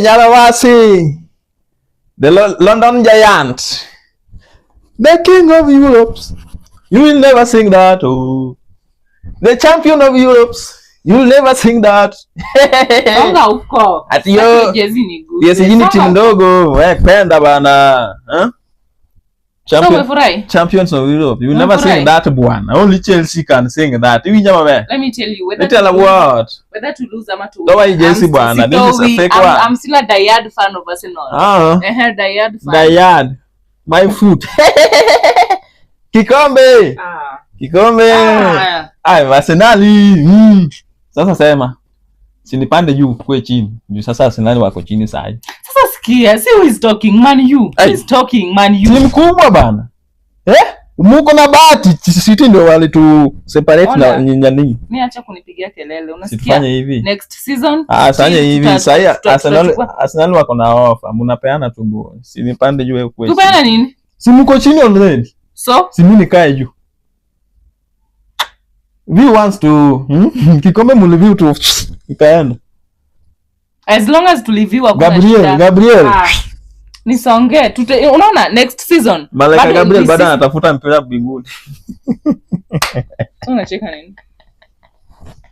Nyalawasi. The London Giant. The king of Europe. You will never sing that. Oh. The champion of Europe. You will never sing that. Songa uko. Ati yo. Jezi ni good. Yes, hii ni timu ndogo. Penda bana. Champions of Europe. You will never sing that bwana. Only Chelsea can sing that. Hivi nyama be. Let me tell you whether to lose ama to win. Why Chelsea bwana? This is a fake one. I'm still a diehard fan of Arsenal. Diehard fan. Diehard. My foot. Kikombe. Kikombe. Arsenal. Sasa sema. Sinipande juu kwe chini. Juu sasa Arsenal wako chini sahi. Sasa sikia, see who is talking, Man U. Who is talking, Man U. Timu kubwa bana. Muko na bahati, City ndio wale tu separate na nyanyani. Mimi acha kunipigia kelele. Unasikia? Sifanye hivi. Next season. Sanya hivi. Sasa Arsenal wako na offer. Mnapeana tu bure. Sinipande juu kwe. Tupeana nini? Si mko chini already. So? Si mimi nikae juu. We wants to kikombe mliviu tu ikaenda. As long as tuliviwa kwa Gabriel. Nisonge. Unaona next season. Malaika Gabriel bado anatafuta mpira mbinguni. Unacheka nini?